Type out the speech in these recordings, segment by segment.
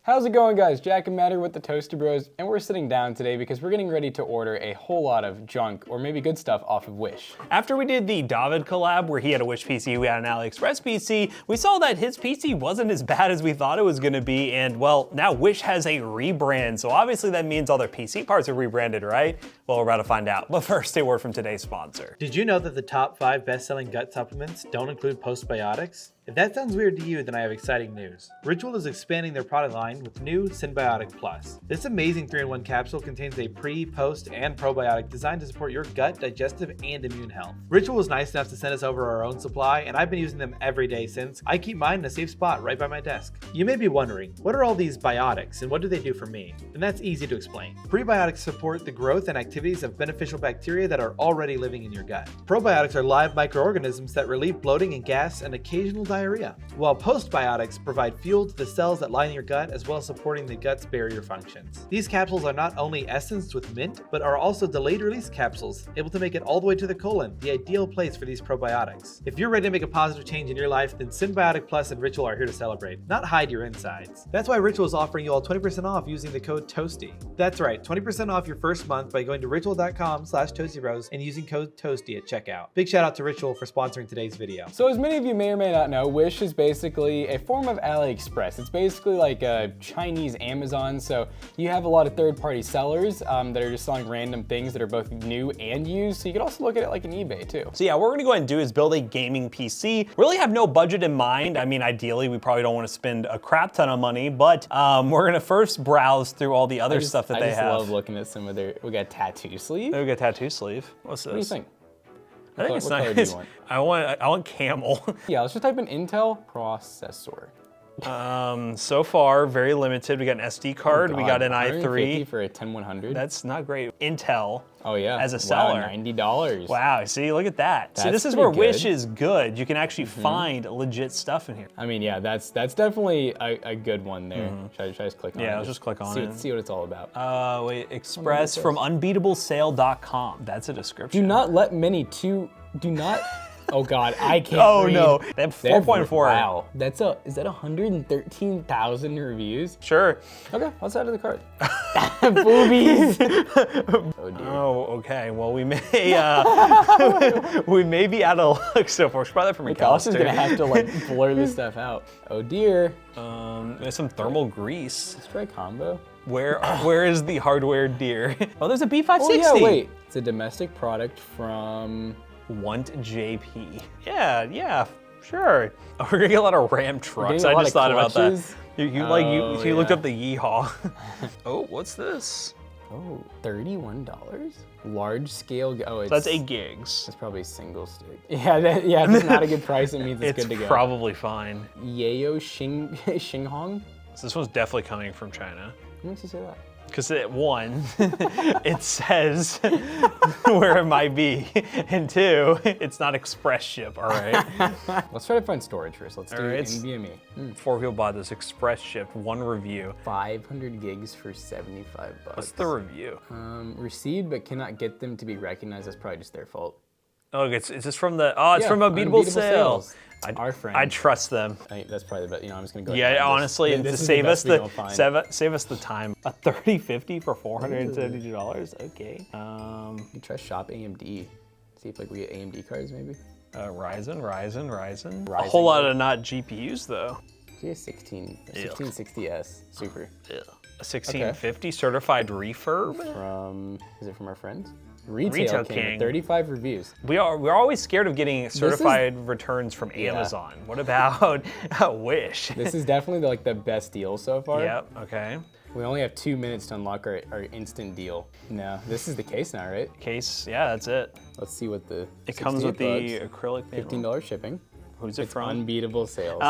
How's it going, guys? Jack and Matt here with the Toasty Bros, and we're sitting down today because we're getting ready to order a whole lot of junk, or maybe good stuff, off of Wish. After we did the David collab where he had a Wish PC, we had an AliExpress PC, we saw that his PC wasn't as bad as we thought it was gonna be, and well, now Wish has a rebrand, so obviously that means all their PC parts are rebranded, right? Well, we're about to find out, but first, a word from today's sponsor. Did you know that the top 5 best-selling gut supplements don't include postbiotics? If that sounds weird to you, then I have exciting news. Ritual is expanding their product line with new Synbiotic Plus. This amazing 3-in-1 capsule contains a pre, post, and probiotic designed to support your gut, digestive, and immune health. Ritual was nice enough to send us over our own supply, and I've been using them every day since. I keep mine in a safe spot right by my desk. You may be wondering, what are all these biotics, and what do they do for me? And that's easy to explain. Prebiotics support the growth and activities of beneficial bacteria that are already living in your gut. Probiotics are live microorganisms that relieve bloating and gas and occasional diarrhea, while postbiotics provide fuel to the cells that line your gut, as well as supporting the gut's barrier functions. These capsules are not only essenced with mint, but are also delayed release capsules, able to make it all the way to the colon, the ideal place for these probiotics. If you're ready to make a positive change in your life, then Synbiotic Plus and Ritual are here to celebrate, not hide your insides. That's why Ritual is offering you all 20% off using the code TOASTY. That's right, 20% off your first month by going to ritual.com/toastybros and using code TOASTY at checkout. Big shout out to Ritual for sponsoring today's video. So as many of you may or may not know, Wish is basically a form of AliExpress. It's basically like a Chinese Amazon, so you have a lot of third-party sellers that are just selling random things that are both new and used, so you can also look at it like an eBay too. So yeah, what we're gonna go ahead and do is build a gaming PC. Really have no budget in mind. I mean, ideally, we probably don't wanna spend a crap ton of money, but we're gonna first browse through all the other stuff that they have. I just love looking at some of their, we got tattoo sleeve. We got tattoo sleeve. What's this? What do you think? I think it's what color nice. do you want? I want camel. Yeah, let's just type in Intel processor. So far, very limited. We got an SD card. Oh, we got an $150 i3 for a 10100. That's not great. Intel. Oh yeah. As a seller. Wow, $90. Wow, see, look at that. See, this is where Wish is good. You can actually find legit stuff in here. I mean, yeah, that's definitely a good one there. Should I just click on it? Yeah, let's just click on it. See what it's all about. Wait, Express from unbeatablesale.com. That's a description. Do not let many do not. Oh God, I can't Oh read. no, they have 4.4. Wow, is that 113,000 reviews? Sure. Okay, let's add to the cart. Boobies. Oh dear. Oh, okay. Well, we may we may be out of luck so far. Probably from Alice is gonna have to like blur this stuff out. Oh dear. There's some thermal grease. Let's try combo. Where is the hardware, dear? Oh, there's a B560. Oh yeah, wait. It's a domestic product from Want JP. Yeah, sure. Oh, we're gonna get a lot of Ram trucks. I just thought about that. You looked up the yeehaw. Oh, what's this? Oh, $31? Large scale. Oh, so that's 8 gigs. It's probably single stick. Yeah, if it's not a good price, it means it's good to go. It's probably fine. Yayo Xinghong? So this one's definitely coming from China. What makes you say that? Because one, it says where it might be, and 2, it's not express ship, all right? Let's try to find storage first. Let's do NVMe. 4 people bought this express shipped, 1 review. 500 gigs for $75. What's the review? Received but cannot get them to be recognized. That's probably just their fault. Oh, it's just from the, it's from Unbeatable Sales. Our friend. I trust them. That's probably the best. I'm just gonna go. Yeah, honestly, to save us the time. A 3050 for $472. Okay. You try shop AMD. See if we get AMD cards maybe. Ryzen. A whole lot of not GPUs though. Yeah, 1660S Super. Yeah. A 1650 certified refurb. Is it from our friends? Retail King. 35 reviews. We're always scared of getting certified returns from Amazon. What about Wish? This is definitely like the best deal so far. Yep, okay. We only have 2 minutes to unlock our instant deal. No, this is the case now, right? Case, yeah, that's it. Let's see what the It comes with the acrylic $15 shipping. Who's it from? Unbeatable Sales.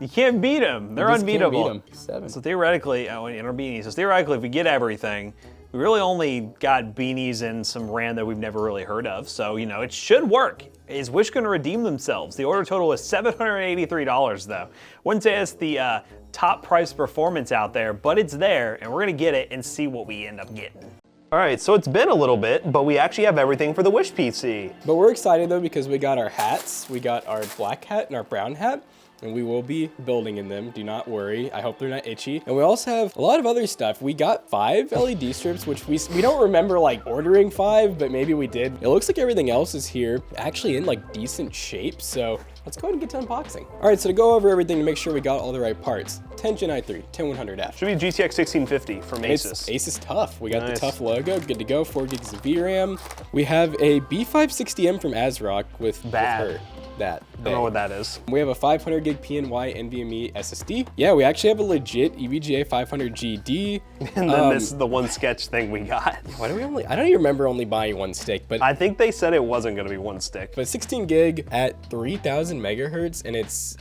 You can't beat them. They're unbeatable. Can't beat them. 7. So theoretically, if we get everything, we really only got beanies and some RAM that we've never really heard of. So, it should work. Is Wish gonna redeem themselves? The order total is $783 though. Wouldn't say it's the top price performance out there, but it's there and we're gonna get it and see what we end up getting. All right, so it's been a little bit, but we actually have everything for the Wish PC. But we're excited though because we got our hats. We got our black hat and our brown hat. and we will be building in them. Do not worry. I hope they're not itchy. And we also have a lot of other stuff. We got 5 LED strips, which we don't remember like ordering 5, but maybe we did. It looks like everything else is here, actually in like decent shape. So let's go ahead and get to unboxing. All right, so to go over everything to make sure we got all the right parts, 10 Gen i3, 10100F. Should be GTX 1650 from Asus. Asus Tuf. We got the Tuf logo, good to go, 4 gigs of VRAM. We have a B560M from Asrock with her. I don't know what that is. We have a 500 gig PNY NVMe SSD. Yeah, we actually have a legit EVGA 500 GD. And then this is the one sketch thing we got. Why do we only, I don't even remember only buying 1 stick, but I think they said it wasn't gonna be 1 stick. But 16 gig at 3000 megahertz, and it's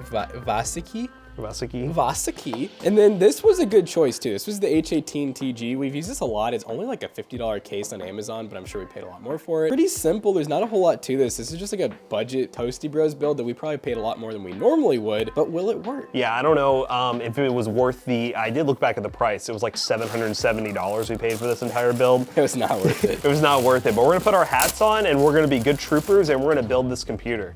Vasaki. And then this was a good choice too. This was the H18 TG. We've used this a lot. It's only like a $50 case on Amazon, but I'm sure we paid a lot more for it. Pretty simple. There's not a whole lot to this. This is just like a budget Toasty Bros build that we probably paid a lot more than we normally would, but will it work? Yeah, I don't know if it was worth I did look back at the price. It was like $770 we paid for this entire build. It was not worth it. It was not worth it, but we're gonna put our hats on and we're gonna be good troopers and we're gonna build this computer.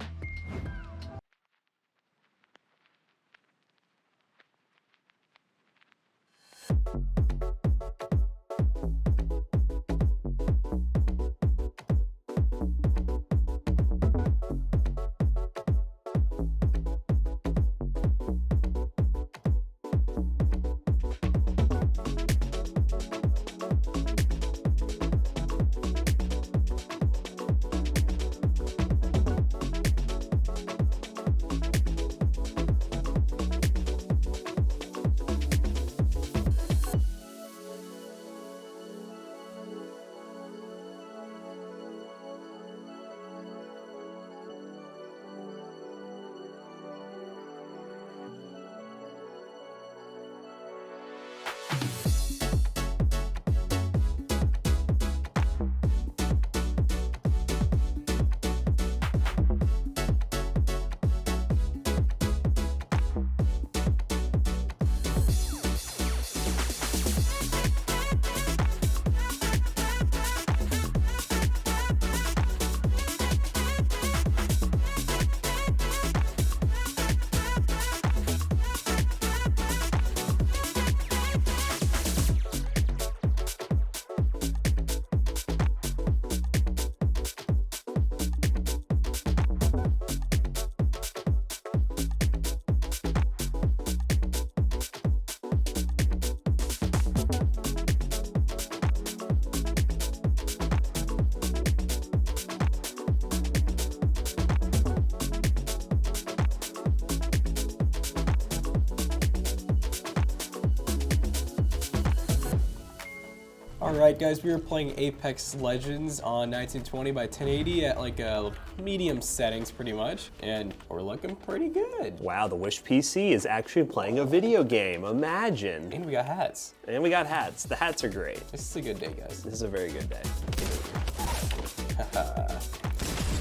All right, guys, we were playing Apex Legends on 1920 by 1080 at like a medium settings pretty much, and we're looking pretty good. Wow, the Wish PC is actually playing a video game, imagine. And we got hats. And we got hats. The hats are great. This is a good day, guys. This is a very good day.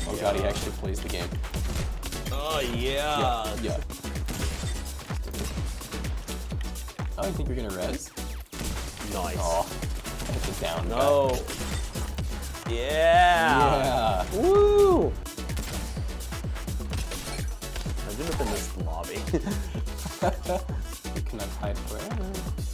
Oh God, he actually plays the game. Oh yeah. Yeah. Oh, you think you're gonna res? Nice. Oh, that's a down. No. Cut. Yeah. Yeah. Woo. I've been within this lobby. You cannot hide forever.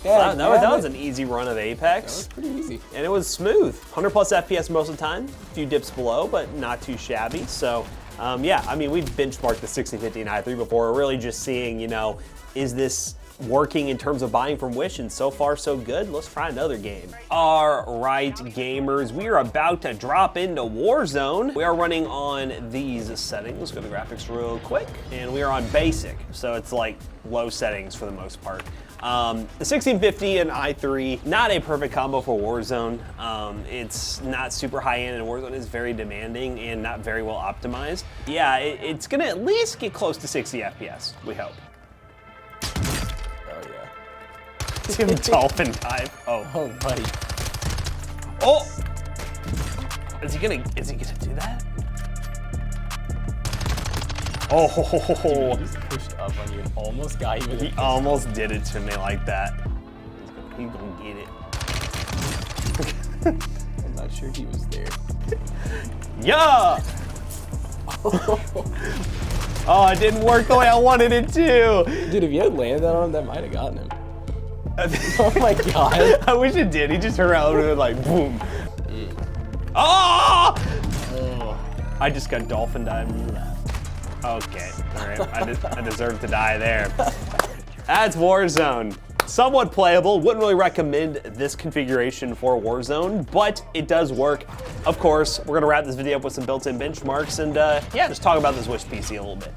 Wow, that was an easy run of That Apex. was pretty easy. And it was smooth. 100 plus FPS most of the time. A few dips below, but not too shabby. So, yeah, I mean, we've benchmarked the 6050 and i3 before. We're really just seeing, you know, is this working in terms of buying from Wish, and so far so good. Let's try another game. All right, gamers, we are about to drop into Warzone. We are running on these settings. Let's go to graphics real quick, and we are on basic, so it's like low settings for the most part. The 1650 and i3, not a perfect combo for Warzone. It's not super high end, and Warzone is very demanding and not very well optimized. Yeah, it's gonna at least get close to 60 FPS, we hope. Let's give him dolphin dive. Oh, buddy. Oh! Is he gonna do that? Oh! Dude, he just pushed up on you and almost got you. He almost did it to me like that. He's gonna get it. I'm not sure he was there. Yeah! Oh, it didn't work the way I wanted it to. Dude, if you had landed that on him, that might have gotten him. Oh my god. I wish it did. He just turned around and like, boom. Oh! I just got dolphin dived. Okay, all right. I deserve to die there. That's Warzone. Somewhat playable. Wouldn't really recommend this configuration for Warzone, but it does work. Of course, we're gonna wrap this video up with some built-in benchmarks and yeah, just talk about this Wish PC a little bit.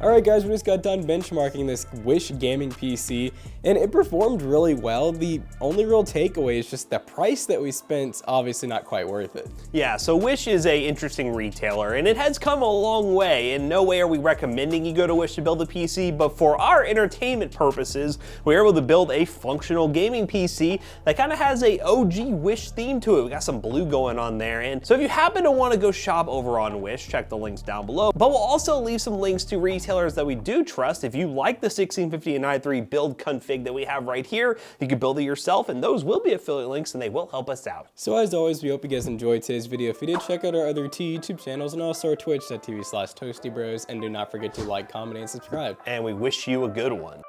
Alright guys, we just got done benchmarking this Wish gaming PC, and it performed really well. The only real takeaway is just the price that we spent, obviously not quite worth it. Yeah, so Wish is a interesting retailer, and it has come a long way. In no way are we recommending you go to Wish to build a PC, but for our entertainment purposes, we were able to build a functional gaming PC that kind of has a OG Wish theme to it. We got some blue going on there, and so if you happen to want to go shop over on Wish, check the links down below, but we'll also leave some links to retailers that we do trust. If you like the 1650 and i3 build config that we have right here, you can build it yourself, and those will be affiliate links and they will help us out. So as always, we hope you guys enjoyed today's video. If you did, check out our other two YouTube channels and also our twitch.tv/toastybros, and do not forget to like, comment, and subscribe. And we wish you a good one.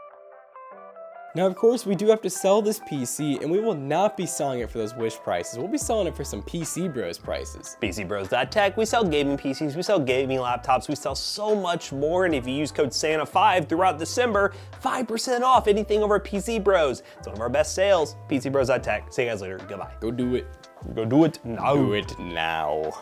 Now, of course, we do have to sell this PC, and we will not be selling it for those Wish prices. We'll be selling it for some PC Bros prices. PCBros.tech, we sell gaming PCs, we sell gaming laptops, we sell so much more, and if you use code SANTA5 throughout December, 5% off anything over at PC Bros. It's one of our best sales. PCBros.tech. See you guys later. Goodbye. Go do it. Go do it now. Do it now.